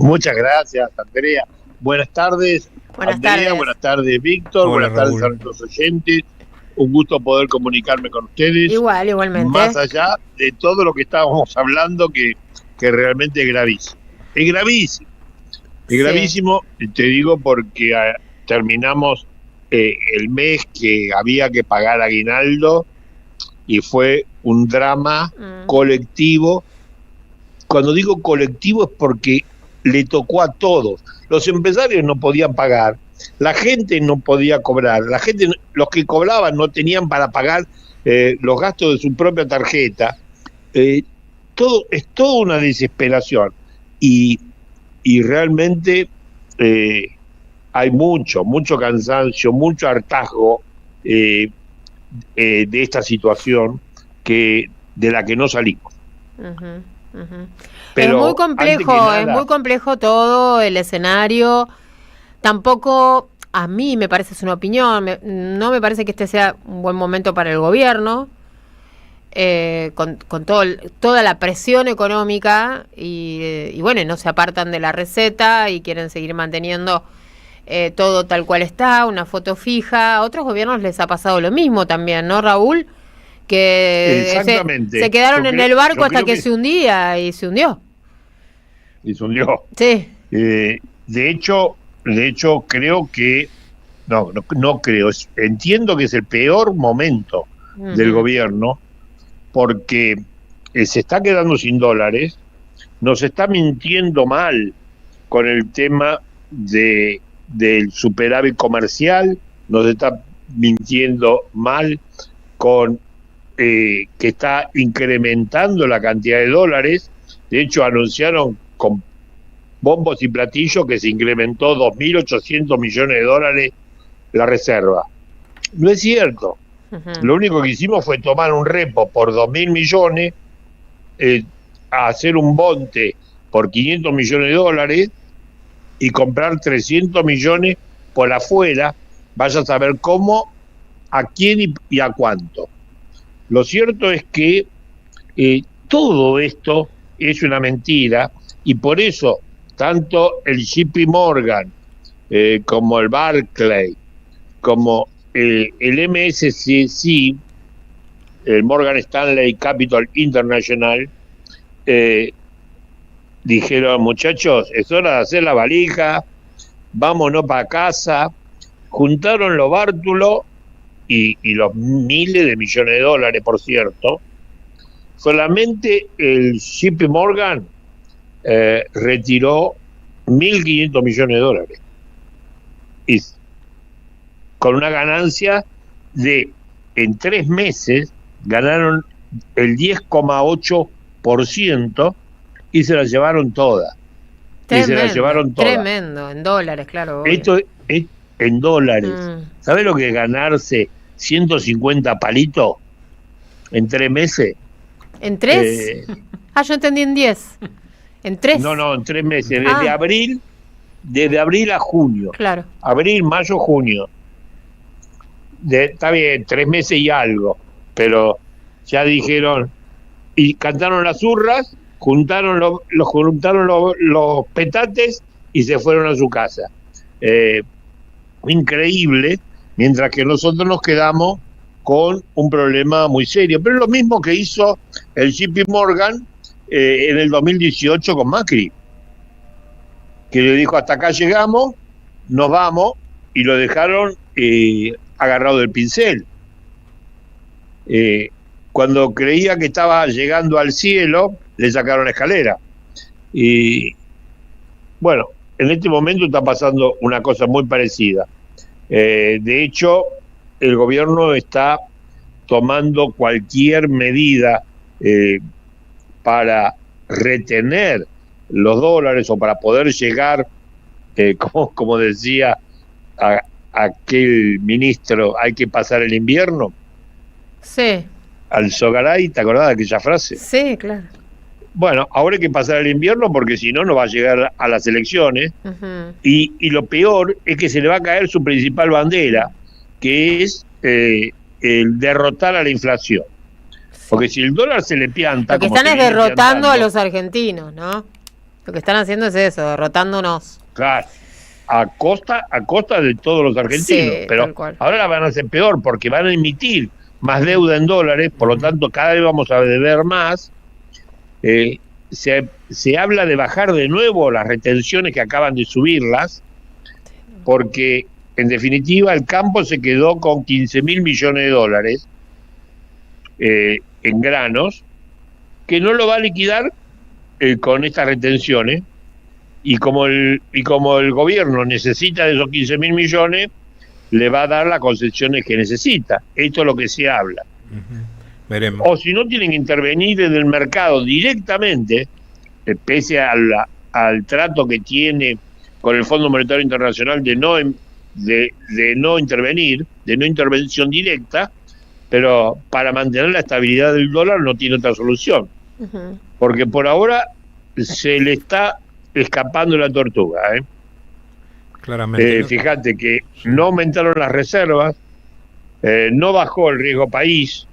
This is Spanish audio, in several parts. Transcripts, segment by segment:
Muchas gracias, Andrea. Buenas tardes, Buenas Andrea. tardes. Buenas tardes, Víctor. Hola, Buenas tardes Raúl. a nuestros oyentes. Un gusto poder comunicarme con ustedes. Igualmente. Más allá de todo lo que estábamos hablando, que realmente es gravísimo. Es gravísimo. Es Sí. gravísimo, te digo, porque terminamos el mes que había que pagar aguinaldo y fue un drama colectivo. Cuando digo colectivo es porque le tocó a todos. Los empresarios no podían pagar, la gente no podía cobrar, los que cobraban no tenían para pagar los gastos de su propia tarjeta. Es toda una desesperación y realmente hay mucho cansancio, mucho hartazgo de esta situación de la que no salimos. Pero es muy complejo todo el escenario. Tampoco, a mí me parece, es una opinión, no me parece que este sea un buen momento para el gobierno, con toda la presión económica y bueno, no se apartan de la receta y quieren seguir manteniendo todo tal cual está, una foto fija. A otros gobiernos les ha pasado lo mismo también, ¿no, Raúl? Que se quedaron en el barco hasta que se hundía y se hundió. Y se hundió. Sí. De hecho, creo que, no creo, entiendo que es el peor momento del gobierno, porque se está quedando sin dólares, nos está mintiendo mal con el tema del superávit comercial, nos está mintiendo mal con que está incrementando la cantidad de dólares. De hecho, anunciaron con bombos y platillos que se incrementó 2.800 millones de dólares la reserva. No es cierto. Lo único que hicimos fue tomar un repo por 2.000 millones, hacer un bonte por 500 millones de dólares y comprar 300 millones por afuera. Vaya a saber cómo, a quién y a cuánto. Lo cierto es que todo esto es una mentira y por eso tanto el JP Morgan como el Barclays, como el MSCI, el Morgan Stanley Capital International, dijeron: muchachos, es hora de hacer la valija, vámonos para casa. Juntaron los bártulos y los miles de millones de dólares, por cierto. Solamente el JP Morgan retiró 1.500 millones de dólares. Y con una ganancia en 3 meses, ganaron el 10,8% y se la llevaron toda. Tremendo, en dólares, claro. Esto es en dólares. ¿Sabes lo que es ganarse 150 palitos en 3 meses? ¿En 3? Yo entendí en 10. ¿En 3? No, en 3 meses. Desde abril a junio. Claro. Abril, mayo, junio. Está bien, 3 meses y algo. Pero ya dijeron, y cantaron las zurras, juntaron los petates y se fueron a su casa. Increíble, mientras que nosotros nos quedamos con un problema muy serio. Pero es lo mismo que hizo el JP Morgan en el 2018 con Macri, que le dijo: hasta acá llegamos, nos vamos, y lo dejaron agarrado del pincel. Cuando creía que estaba llegando al cielo, le sacaron la escalera. Y bueno, en este momento está pasando una cosa muy parecida. De hecho, el gobierno está tomando cualquier medida para retener los dólares o para poder llegar, como decía aquel ministro, hay que pasar el invierno. Sí. Al Sogaray, ¿te acordás de aquella frase? Sí, claro. Bueno, ahora hay que pasar el invierno porque si no, no va a llegar a las elecciones. Y lo peor es que se le va a caer su principal bandera, que es el derrotar a la inflación. Porque si el dólar se le pianta... Lo que están es derrotando a los argentinos, ¿no? Lo que están haciendo es eso, derrotándonos. Claro, a costa de todos los argentinos. Sí, pero ahora la van a hacer peor porque van a emitir más deuda en dólares, por lo tanto cada vez vamos a deber más. Se habla de bajar de nuevo las retenciones que acaban de subirlas, porque en definitiva el campo se quedó con 15.000 millones de dólares en granos, que no lo va a liquidar con estas retenciones, y como el gobierno necesita de esos 15.000 millones, le va a dar las concesiones que necesita. Esto es lo que se habla. Veremos. O si no, tienen que intervenir en el mercado directamente, pese al trato que tiene con el Fondo Monetario Internacional de no intervenir, de no intervención directa, pero para mantener la estabilidad del dólar no tiene otra solución. Porque por ahora se le está escapando la tortuga. Claramente. Fíjate que no aumentaron las reservas, no bajó el riesgo país,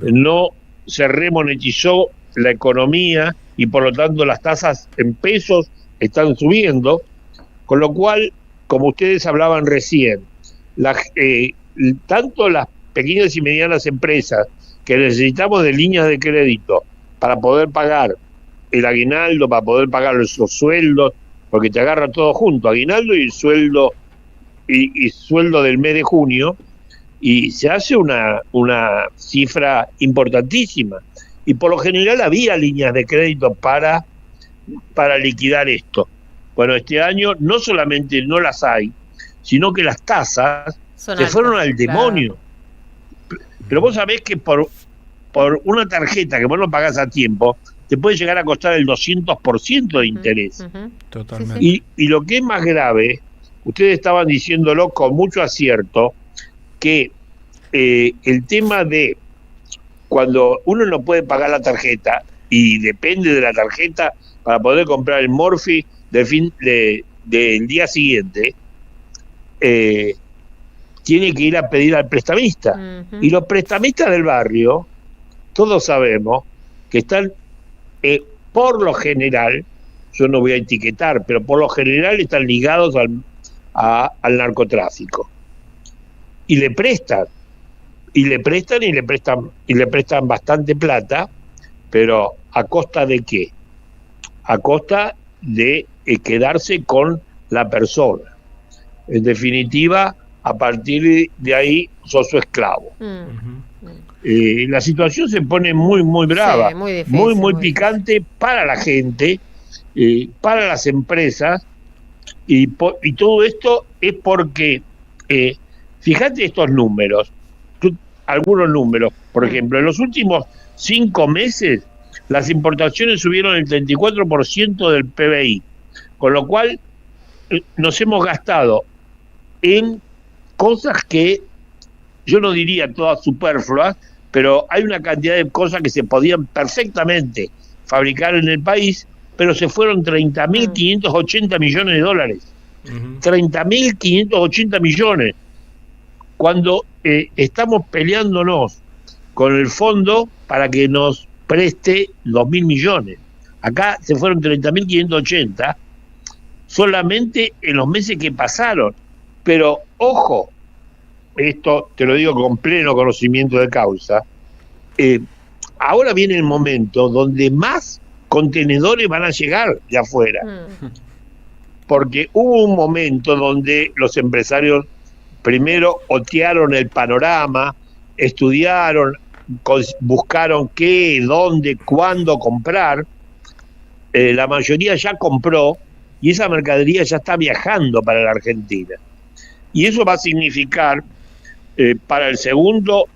no se remonetizó la economía y por lo tanto las tasas en pesos están subiendo, con lo cual, como ustedes hablaban recién, tanto las pequeñas y medianas empresas que necesitamos de líneas de crédito para poder pagar el aguinaldo, para poder pagar los sueldos, porque te agarra todo junto, aguinaldo y sueldo y sueldo del mes de junio, y se hace una cifra importantísima. Y por lo general había líneas de crédito para liquidar esto. Bueno, este año no solamente no las hay, sino que las tasas se fueron al demonio. Claro. Pero vos sabés que por una tarjeta que vos no pagás a tiempo, te puede llegar a costar el 200% de interés. Totalmente. Y lo que es más grave, ustedes estaban diciéndolo con mucho acierto, que el tema de cuando uno no puede pagar la tarjeta y depende de la tarjeta para poder comprar el Morphy del día siguiente, tiene que ir a pedir al prestamista. Y los prestamistas del barrio, todos sabemos que están, por lo general, yo no voy a etiquetar, pero por lo general están ligados al narcotráfico. Y le prestan bastante plata, pero ¿a costa de qué? A costa de quedarse con la persona. En definitiva, a partir de ahí sos su esclavo. La situación se pone muy, muy brava, sí, muy difícil, muy picante para la gente, para las empresas, y todo esto es porque, fíjate estos números, algunos números, por ejemplo, en los últimos 5 meses las importaciones subieron el 34% del PBI, con lo cual nos hemos gastado en cosas que yo no diría todas superfluas, pero hay una cantidad de cosas que se podían perfectamente fabricar en el país, pero se fueron 30.580 millones de dólares. 30.580 millones. Cuando estamos peleándonos con el fondo para que nos preste 2.000 millones. Acá se fueron 30.580 solamente en los meses que pasaron. Pero, ojo, esto te lo digo con pleno conocimiento de causa, ahora viene el momento donde más contenedores van a llegar de afuera. Porque hubo un momento donde los empresarios primero otearon el panorama, estudiaron, buscaron qué, dónde, cuándo comprar. La mayoría ya compró y esa mercadería ya está viajando para la Argentina. Y eso va a significar para el segundo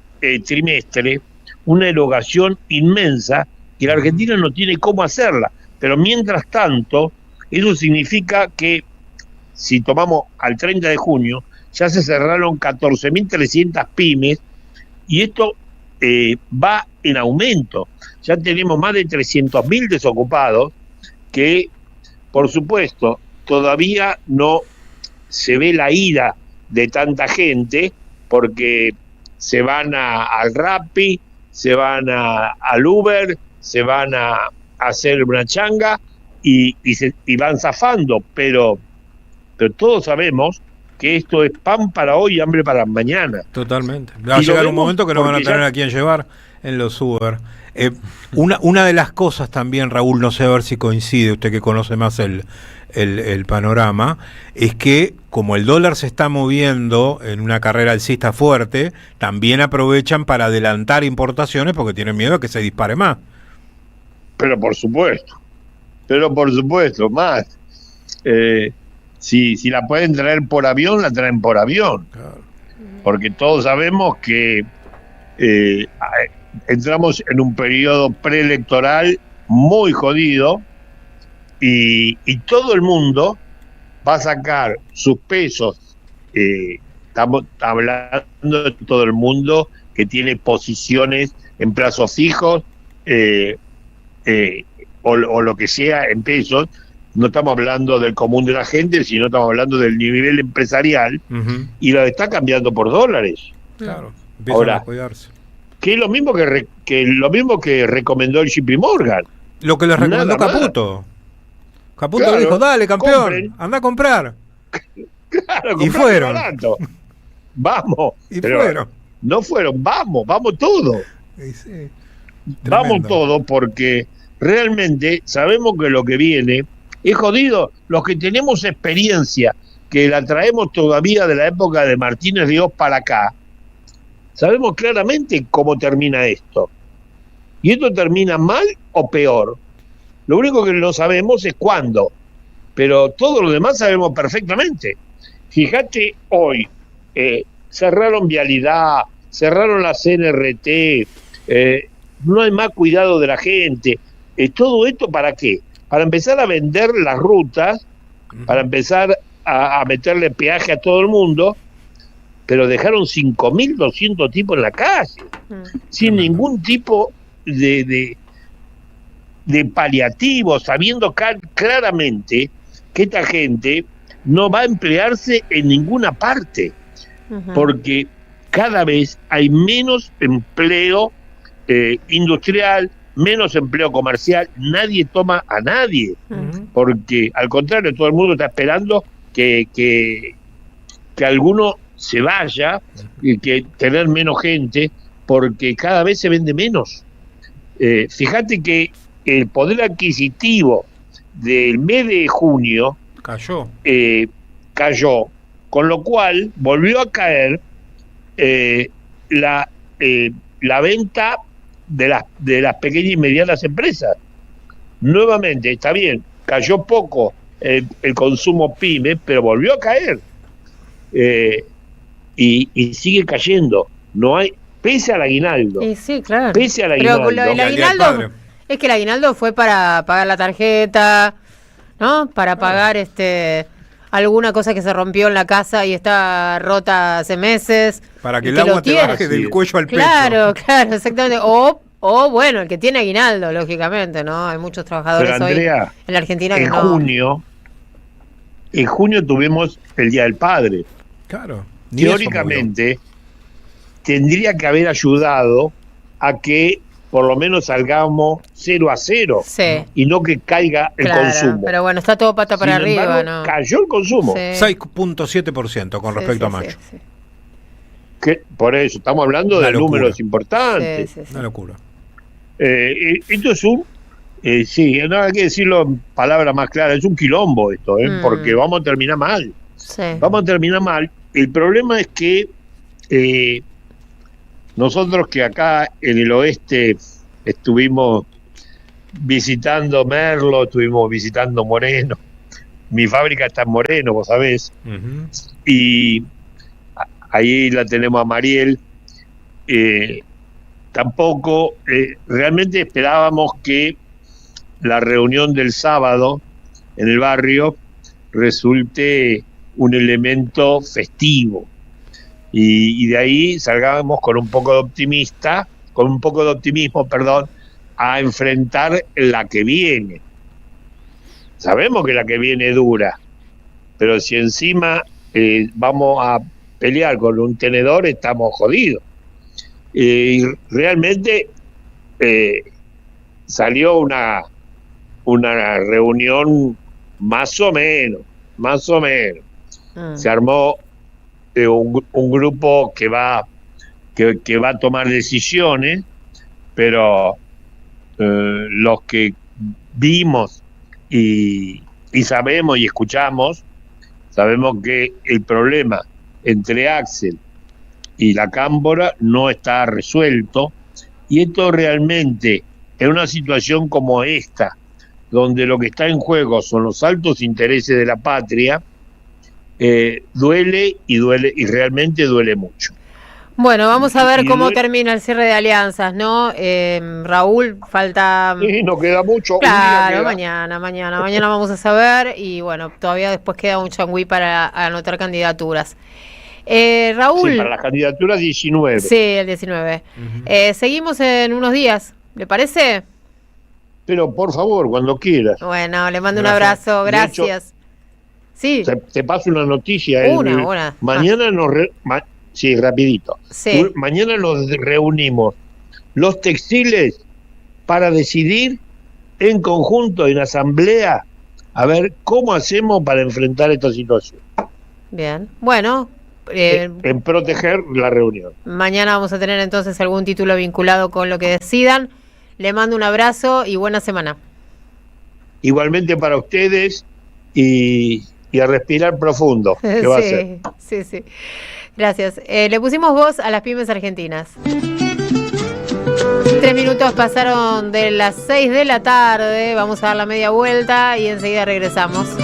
trimestre una erogación inmensa que la Argentina no tiene cómo hacerla. Pero mientras tanto, eso significa que si tomamos al 30 de junio, ya se cerraron 14.300 pymes y esto va en aumento. Ya tenemos más de 300.000 desocupados que, por supuesto, todavía no se ve la ira de tanta gente porque se van al Rappi, se van al Uber, se van a hacer una changa y van zafando, pero todos sabemos que esto es pan para hoy y hambre para mañana. Totalmente. Va a llegar un momento que no van a tener a quién llevar en los Uber. Una de las cosas también, Raúl, no sé a ver si coincide, usted que conoce más el panorama, es que como el dólar se está moviendo en una carrera alcista fuerte, también aprovechan para adelantar importaciones porque tienen miedo a que se dispare más. Pero por supuesto, más. Si la pueden traer por avión, la traen por avión. Claro. Porque todos sabemos que entramos en un periodo preelectoral muy jodido y todo el mundo va a sacar sus pesos. Estamos hablando de todo el mundo que tiene posiciones en plazos fijos o lo que sea en pesos. No estamos hablando del común de la gente, sino estamos hablando del nivel empresarial, y lo está cambiando por dólares. Claro, empiezan a cuidarse. Que es lo mismo que recomendó el JP Morgan. Lo que le recomendó Caputo. Caputo le dijo, dale, campeón, compren. Anda a comprar. Claro, y fueron. Vamos. Y fueron. No fueron, vamos todos. Sí. Vamos todos porque realmente sabemos que lo que viene es jodido. Los que tenemos experiencia, que la traemos todavía de la época de Martínez de Oz para acá, sabemos claramente cómo termina esto. Y esto termina mal o peor. Lo único que no sabemos es cuándo. Pero todo lo demás sabemos perfectamente. Fíjate hoy, cerraron Vialidad, cerraron la CNRT, no hay más cuidado de la gente. ¿Todo esto para qué? Para empezar a vender las rutas, para empezar a meterle peaje a todo el mundo, pero dejaron 5.200 tipos en la calle, sin ningún tipo de paliativo, sabiendo claramente que esta gente no va a emplearse en ninguna parte, porque cada vez hay menos empleo industrial, menos empleo comercial, nadie toma a nadie, porque al contrario, todo el mundo está esperando que alguno se vaya y que tener menos gente, porque cada vez se vende menos. Fíjate que el poder adquisitivo del mes de junio cayó, con lo cual volvió a caer la venta de las pequeñas y medianas empresas. Nuevamente, está bien, cayó poco el consumo pyme, pero volvió a caer. Y sigue cayendo. No hay, pese al aguinaldo. Sí, claro. Pese al aguinaldo. Pero el aguinaldo, es que el aguinaldo fue para pagar la tarjeta, ¿no? Para pagar alguna cosa que se rompió en la casa y está rota hace meses. Para que el agua te baje del cuello al pecho. Claro, exactamente. O bueno, el que tiene aguinaldo, lógicamente, ¿no? Hay muchos trabajadores. Pero, Andrea, hoy en la Argentina que en junio tuvimos el Día del Padre. Claro. Teóricamente tendría que haber ayudado a que por lo menos salgamos 0-0, y no que caiga el consumo. Pero bueno, está todo pata para arriba, ¿no? Cayó el consumo. 6.7% con respecto a mayo. Que, por eso, estamos hablando de números importantes. Una locura. Esto es no hay que decirlo en palabras más claras, es un quilombo esto, porque vamos a terminar mal. Vamos a terminar mal. El problema es que nosotros que acá en el oeste estuvimos visitando Merlo, estuvimos visitando Moreno, mi fábrica está en Moreno, vos sabés, y ahí la tenemos a Mariel. Tampoco realmente esperábamos que la reunión del sábado en el barrio resulte un elemento festivo, y de ahí salgamos con un poco de optimismo, a enfrentar la que viene. Sabemos que la que viene es dura, pero si encima vamos a pelear con un tenedor, estamos jodidos. Y realmente salió una reunión más o menos. Se armó un grupo que va a tomar decisiones, pero los que vimos y sabemos y escuchamos, sabemos que el problema entre Axel y la Cámpora no está resuelto, y esto realmente, en una situación como esta, donde lo que está en juego son los altos intereses de la patria, duele y realmente duele mucho. Bueno, vamos a ver cómo termina el cierre de alianzas, ¿no? Raúl, falta... Sí, no queda mucho. Claro, mañana vamos a saber, y bueno, todavía después queda un changüí para anotar candidaturas. Raúl... Sí, para las candidaturas 19. Sí, el 19. Seguimos en unos días, ¿le parece? Pero por favor, cuando quieras. Bueno, le mando un abrazo, gracias. Sí. Te paso una noticia. Una. Mañana sí, rapidito. Sí. Mañana nos reunimos los textiles para decidir en conjunto, en asamblea, a ver cómo hacemos para enfrentar esta situación. Bien, bueno. En proteger la reunión. Mañana vamos a tener entonces algún título vinculado con lo que decidan. Le mando un abrazo y buena semana. Igualmente para ustedes y a respirar profundo. ¿Qué va a ser? Sí. Gracias. Le pusimos voz a las pymes argentinas. 3 minutos pasaron de las 6 de la tarde. Vamos a dar la media vuelta y enseguida regresamos.